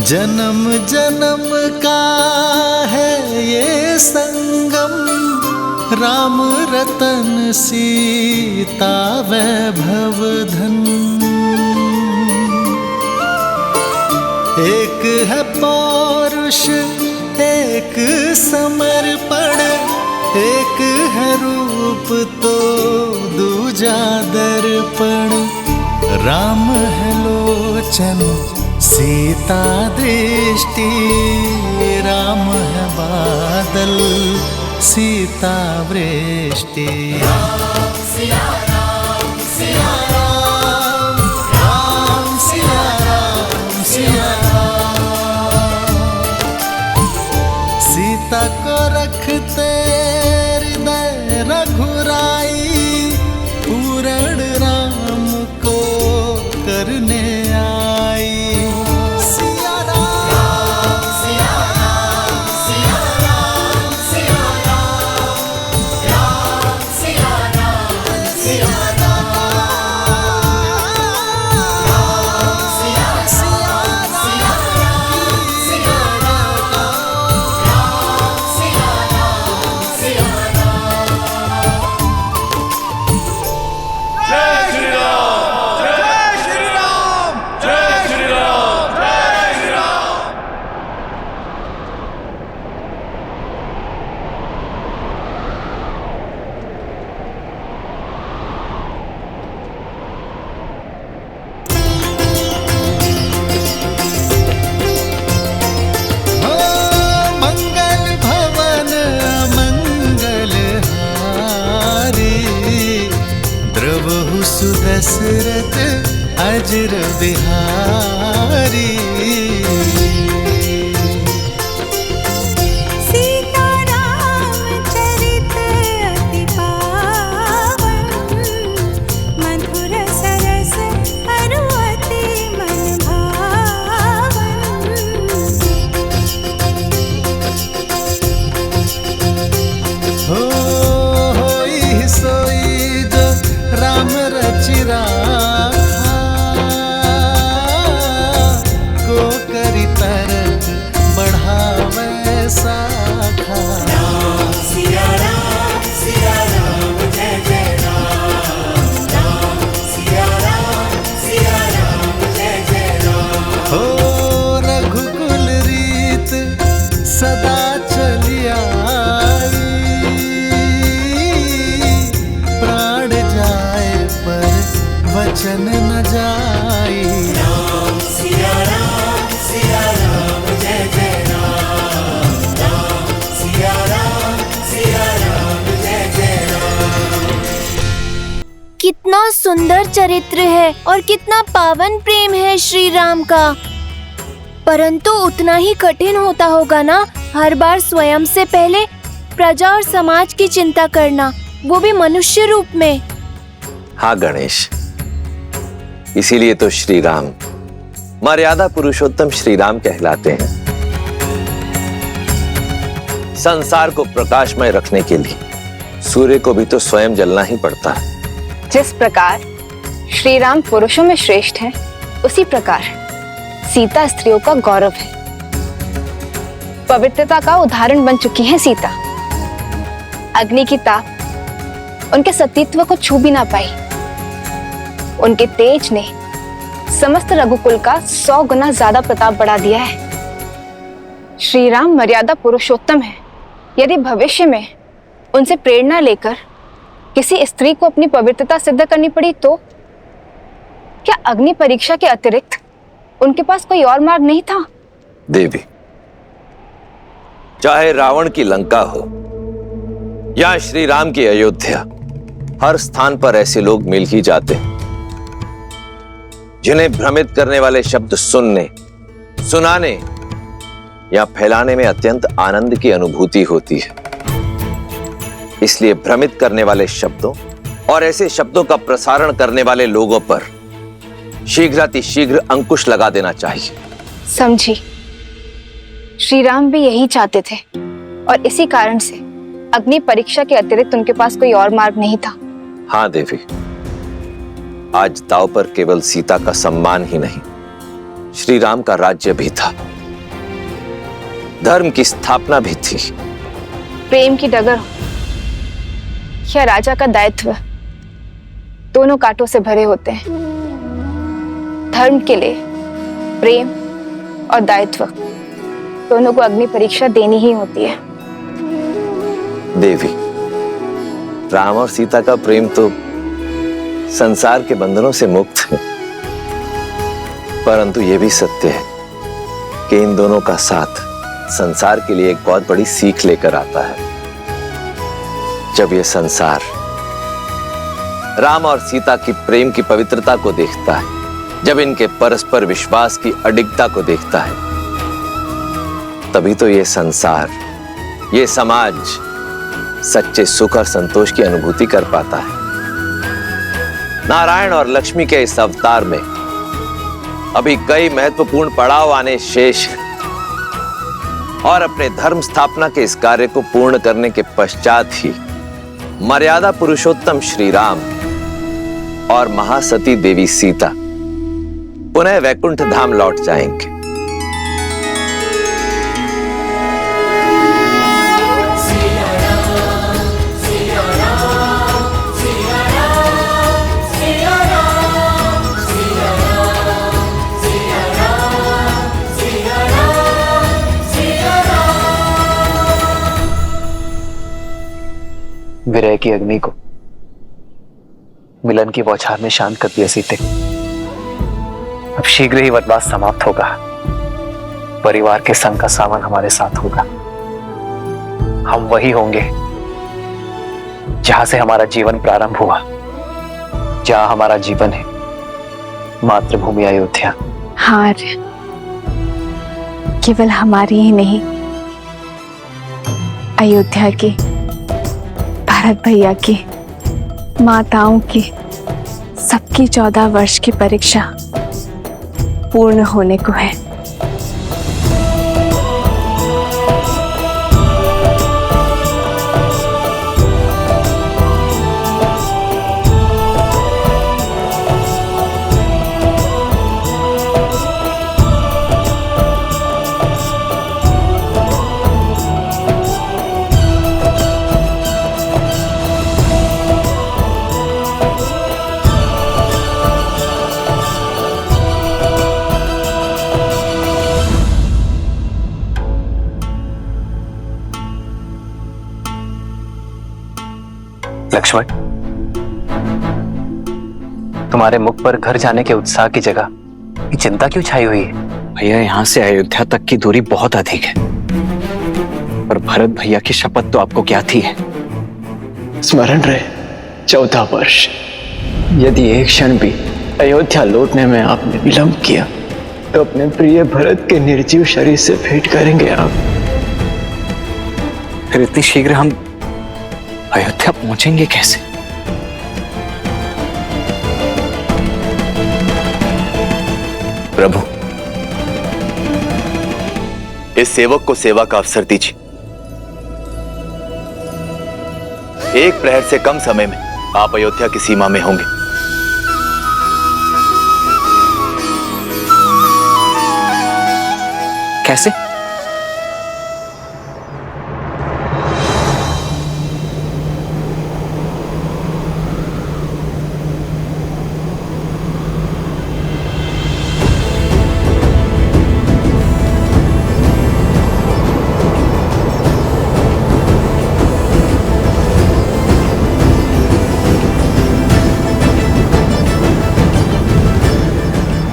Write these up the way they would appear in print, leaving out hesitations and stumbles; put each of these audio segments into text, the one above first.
जन्म जन्म का है ये संगम, राम रतन सीता वैभव धन। एक है पौरुष एक समर्पण, एक है रूप तो दूजा दर्पण। राम है लोचन सीता दृष्टि, राम है बादल सीता वृष्टि। राम सिया राम सिया राम, राम सिया राम सिया राम। सीता को रखते हृदय रघुराई, पूर्ण राम को करने आई। दशरथ अजर बिहारी, सीता राम चरित अति पावन, मधुर सरस अरु अति मन भावन। होई सोई जो राम रचि राखा, को करी तरक बढ़ावे साखा। राम सिया राम जय जय राम, राम सिया राम जय जय राम। हो रघुकुल रीत सदा चली आई, प्राण जाए पर वचन न जाई। राम सिया राम जय जय राम, राम सिया राम जय जय राम। कितना सुंदर चरित्र है और कितना पावन प्रेम है श्री राम का। परंतु उतना ही कठिन होता होगा ना हर बार स्वयं से पहले प्रजा और समाज की चिंता करना, वो भी मनुष्य रूप में। हाँ गणेश, इसीलिए तो श्री राम मर्यादा पुरुषोत्तम श्री राम कहलाते हैं। संसार को प्रकाशमय रखने के लिए सूर्य को भी तो स्वयं जलना ही पड़ता है। जिस प्रकार श्री राम पुरुषों में श्रेष्ठ हैं, उसी प्रकार सीता स्त्रियों का गौरव है। पवित्रता का उदाहरण बन चुकी है सीता। अग्नि की ताप उनके सतीत्व को छू भी ना पाई। उनके तेज ने समस्त रघुकुल का 100 गुना ज्यादा प्रताप बढ़ा दिया है। श्री राम मर्यादा पुरुषोत्तम है। यदि भविष्य में उनसे प्रेरणा लेकर किसी स्त्री को अपनी पवित्रता सिद्ध करनी पड़ी तो क्या अग्नि परीक्षा के अतिरिक्त उनके पास कोई और मार्ग नहीं था? देवी, चाहे रावण की लंका हो या श्री राम की अयोध्या, हर स्थान पर ऐसे लोग मिल ही जाते हैं जिन्हें भ्रमित करने वाले शब्द सुनने, सुनाने या फैलाने में अत्यंत आनंद की अनुभूति होती है। इसलिए भ्रमित करने वाले शब्दों और ऐसे शब्दों का प्रसारण करने वाले लोगों पर शीघ्रातिशीघ्र अंकुश लगा देना चाहिए। समझी। श्री राम भी यही चाहते थे और इसी कारण से अग्नि परीक्षा के अतिरिक्त उनके पास कोई और मार्ग नहीं था। हाँ देवी, आज दांव पर केवल सीता का सम्मान ही नहीं, श्री राम का राज्य भी था। धर्म की स्थापना भी थी। प्रेम की डगर या राजा का दायित्व दोनों कांटों से भरे होते हैं। धर्म के लिए प्रेम और दायित्व दोनों को अग्नि परीक्षा देनी ही होती है। देवी, राम और सीता का प्रेम तो संसार के बंधनों से मुक्त है, परंतु यह भी सत्य है कि इन दोनों का साथ संसार के लिए एक बहुत बड़ी सीख लेकर आता है। जब यह संसार राम और सीता की प्रेम की पवित्रता को देखता है, जब इनके परस्पर विश्वास की अडिगता को देखता है, तभी तो यह संसार, यह समाज सच्चे सुख और संतोष की अनुभूति कर पाता है। नारायण और लक्ष्मी के इस अवतार में अभी कई महत्वपूर्ण पड़ाव आने शेष हैं, और अपने धर्म स्थापना के इस कार्य को पूर्ण करने के पश्चात ही मर्यादा पुरुषोत्तम श्री राम और महासती देवी सीता पुनः वैकुंठ धाम लौट जाएंगे। विरह की अग्नि को मिलन की बौछार ने शांत कर दिया सीते। अब शीघ्र ही वनवास समाप्त होगा। परिवार के संग का सावन हमारे साथ होगा। हम वही होंगे जहां से हमारा जीवन प्रारंभ हुआ, जहां हमारा जीवन है मातृभूमि अयोध्या। हार केवल हमारी ही नहीं, अयोध्या की, भरत भैया की, माताओं की, सबकी 14 वर्ष की परीक्षा पूर्ण होने को है। लक्ष्मण, तुम्हारे मुख पर घर जाने के उत्साह की जगह ये चिंता क्यों छाई हुई है? भैया, यहाँ से अयोध्या तक की दूरी बहुत अधिक है, पर भरत भैया की शपथ तो आपको क्या थी है? स्मरण रहे 14 वर्ष। यदि एक क्षण भी अयोध्या लौटने में आपने विलंब किया तो अपने प्रिय भरत के निर्जीव शरीर से भेंट करेंगे आप। फिर इतनी शीघ्र हम अयोध्या पहुंचेंगे कैसे? प्रभु, इस सेवक को सेवा का अवसर दीजिए। एक प्रहर से कम समय में आप अयोध्या की सीमा में होंगे। कैसे?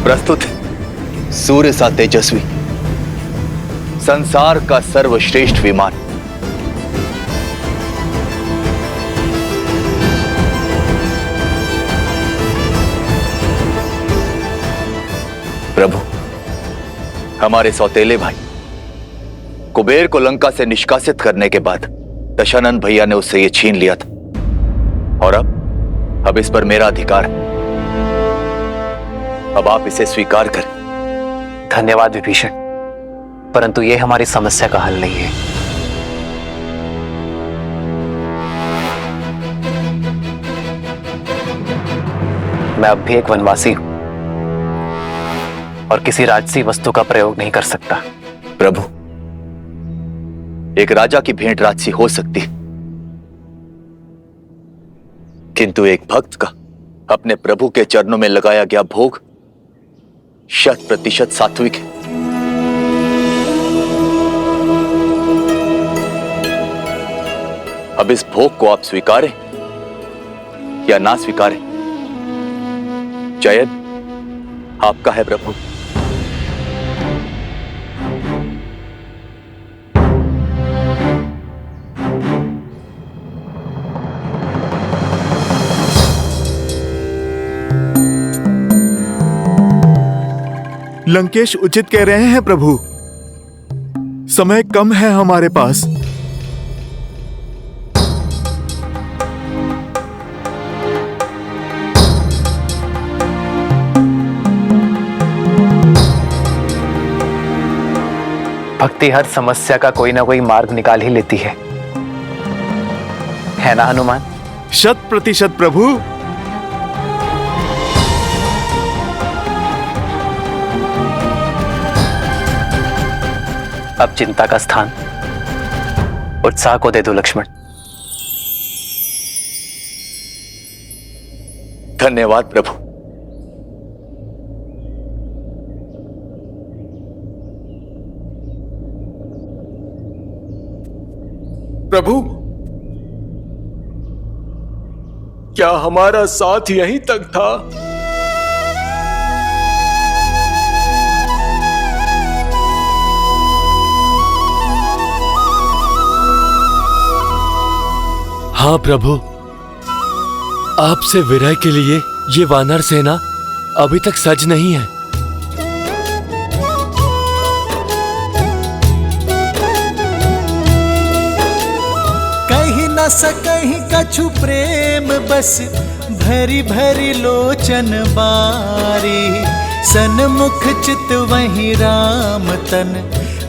प्रस्तुत है सूर्य सा तेजस्वी, संसार का सर्वश्रेष्ठ विमान। प्रभु, हमारे सौतेले भाई कुबेर को लंका से निष्कासित करने के बाद दशानन भैया ने उससे यह छीन लिया था, और अब इस पर मेरा अधिकार है। अब आप इसे स्वीकार करें। धन्यवाद विभीषण, परंतु यह हमारी समस्या का हल नहीं है। मैं अब भी एक वनवासी हूं और किसी राजसी वस्तु का प्रयोग नहीं कर सकता। प्रभु, एक राजा की भेंट राजसी हो सकती है, किंतु एक भक्त का अपने प्रभु के चरणों में लगाया गया भोग 100% सात्विक है। अब इस भोग को आप स्वीकारें या ना स्वीकारें, चयन आपका है प्रभु। लंकेश उचित कह रहे हैं प्रभु, समय कम है हमारे पास। भक्ति हर समस्या का कोई ना कोई मार्ग निकाल ही लेती है ना हनुमान? 100% प्रभु। अब चिंता का स्थान उत्साह को दे दो लक्ष्मण। धन्यवाद प्रभु। प्रभु, क्या हमारा साथ यहीं तक था? हाँ प्रभु, आपसे विरह के लिए ये वानर सेना अभी तक सज नहीं है। कहीं न सकहीं कछु प्रेम बस भरी भरी लोचन बारी, सन्मुख चित वहीं राम तन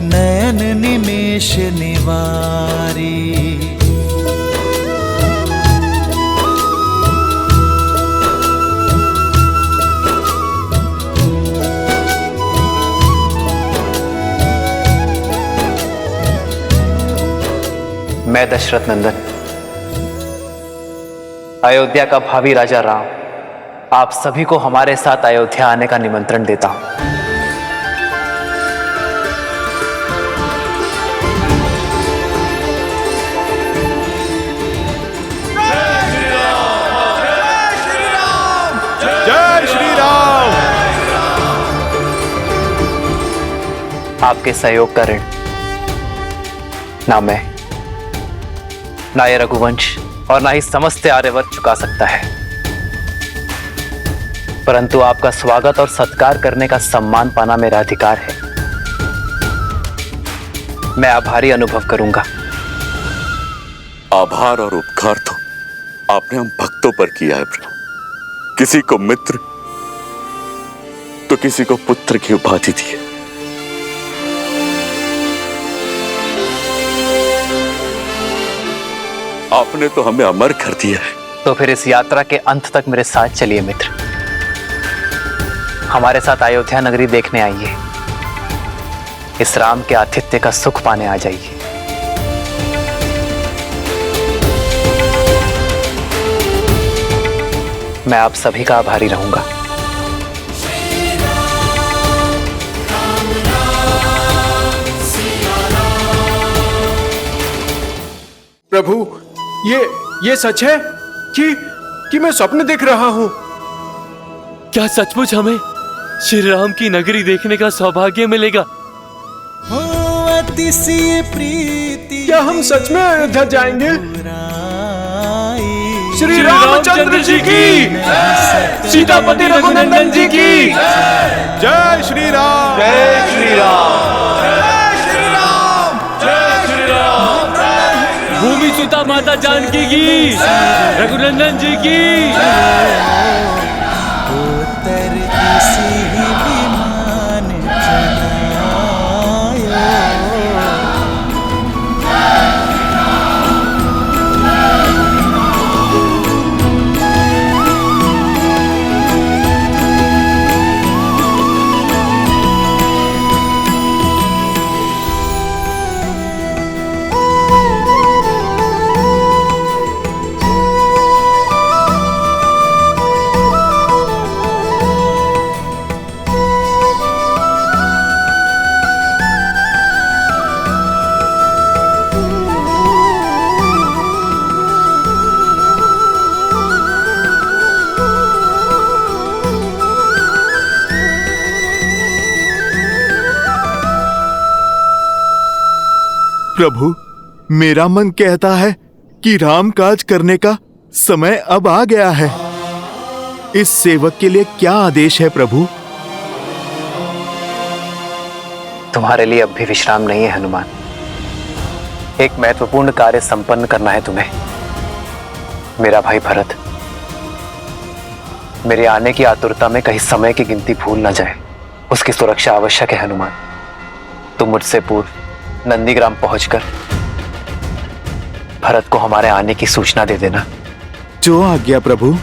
नयन निमेष निवारी। मैं दशरथ नंदन, अयोध्या का भावी राजा राम, आप सभी को हमारे साथ अयोध्या आने का निमंत्रण देता हूं। जय श्री राम। आपके सहयोग का ऋण ना मैं, ना ये रघुवंश और ना ही समस्त आर्यवर्त चुका सकता है, परंतु आपका स्वागत और सत्कार करने का सम्मान पाना मेरा अधिकार है। मैं आभारी अनुभव करूंगा। आभार और उपकार तो आपने हम भक्तों पर किया है प्रभु। किसी को मित्र तो किसी को पुत्र की उपाधि दी है। आपने तो हमें अमर कर दिया है। तो फिर इस यात्रा के अंत तक मेरे साथ चलिए मित्र, हमारे साथ अयोध्या नगरी देखने आइए, इस राम के आतिथ्य का सुख पाने आ जाइए। मैं आप सभी का आभारी रहूंगा। प्रभु, ये सच है कि मैं स्वप्न देख रहा हूं? क्या सचमुच हमें श्री राम की नगरी देखने का सौभाग्य मिलेगा? हो अतिशय प्रीति, क्या हम सच में अयोध्या जाएंगे? आई। श्री रामचंद्र जी की, सीतापति रघुनंदन जी की जय श्री राम। जय श्री राम। भूमि सुता माता जानकी की, रघुनंदन जी की। उत्तर किसी विमान चलायो। प्रभु, मेरा मन कहता है कि राम काज करने का समय अब आ गया है। इस सेवक के लिए क्या आदेश है प्रभु? तुम्हारे लिए अब भी विश्राम नहीं है हनुमान। एक महत्वपूर्ण कार्य संपन्न करना है तुम्हें। मेरा भाई भरत मेरे आने की आतुरता में कहीं समय की गिनती भूल न जाए, उसकी सुरक्षा आवश्यक है हनुमान। तुम मुझसे पूर्व नंदीग्राम पहुंचकर भरत को हमारे आने की सूचना दे देना। जो आज्ञा प्रभु।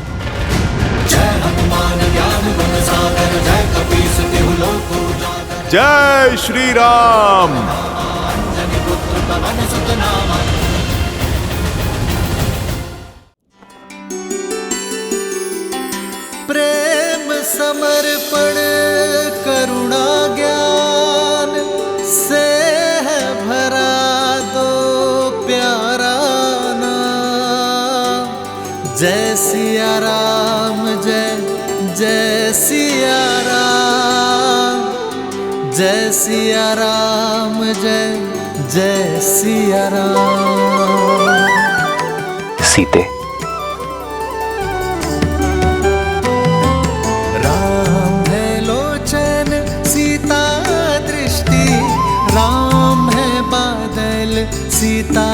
जय श्री राम। प्रेम समर्पण करुणा ज्ञान से है भरा दो प्यारा नाम। जय सिया राम, जय जय सिया राम, जय सिया राम, जय जय सिया राम। सीते, राम है लोचन सीता दृष्टि, राम है बादल सीता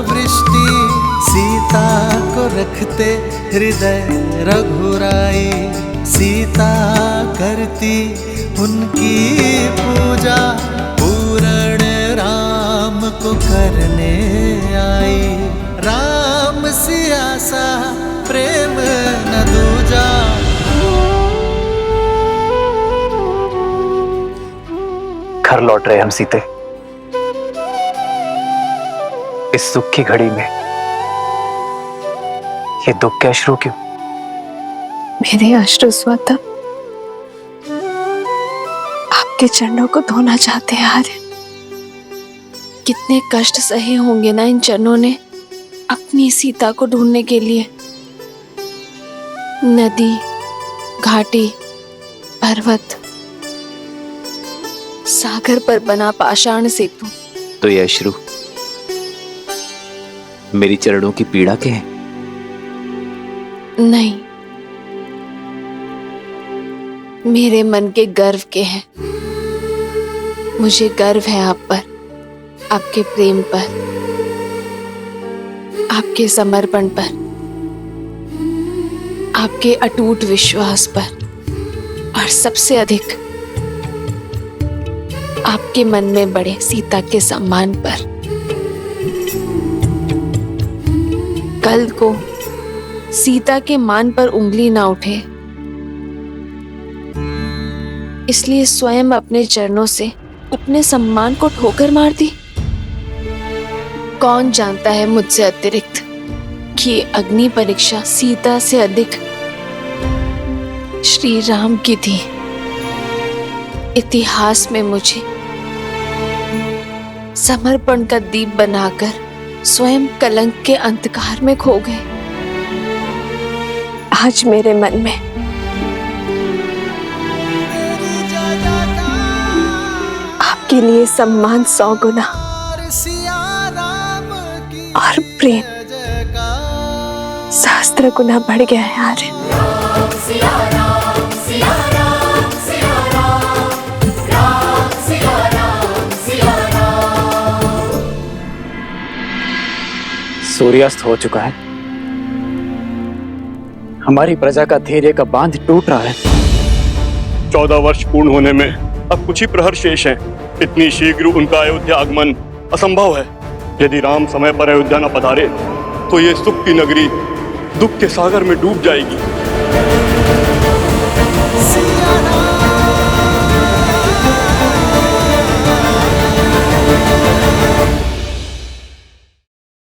वृष्टि। सीता को रखते हृदय रघुराई, सीता करती उनकी पूजा। पूर्ण राम को करने आई, राम सिया सा प्रेम न दूजा। घर लौट रहे हम सीते। इस सुख की घड़ी में ये दुख के अश्रु क्यों? मेरे अश्रु स्वतः आपके चरणों को धोना चाहते हैं आर्य। कितने कष्ट सहे होंगे ना इन चरणों ने अपनी सीता को ढूंढने के लिए। नदी, घाटी, पर्वत, सागर पर बना पाषाण सेतु। तो ये अश्रु मेरी चरणों की पीड़ा के हैं? नहीं, मेरे मन के गर्व के हैं। मुझे गर्व है आप पर, आपके प्रेम पर, आपके समर्पण पर, आपके अटूट विश्वास पर, और सबसे अधिक आपके मन में बड़े सीता के सम्मान पर। कल को सीता के मान पर उंगली ना उठे, इसलिए स्वयं अपने चरणों से अपने सम्मान को ठोकर मार दी। कौन जानता है मुझसे अतिरिक्त कि ये अग्नि परीक्षा सीता से अधिक श्री राम की थी। इतिहास में मुझे समर्पण का दीप बनाकर स्वयं कलंक के अंधकार में खो गए। आज मेरे मन में आपके लिए सम्मान 100 गुना और प्रेम सहस्त्र गुना बढ़ गया है आर्य। सूर्यास्त हो चुका है। हमारी प्रजा का धैर्य का बांध टूट रहा है। 14 वर्ष पूर्ण होने में अब कुछ ही प्रहर शेष हैं। इतनी शीघ्र उनका अयोध्या आगमन असंभव है। यदि राम समय पर अयोध्या न पधारे तो ये सुख की नगरी दुख के सागर में डूब जाएगी।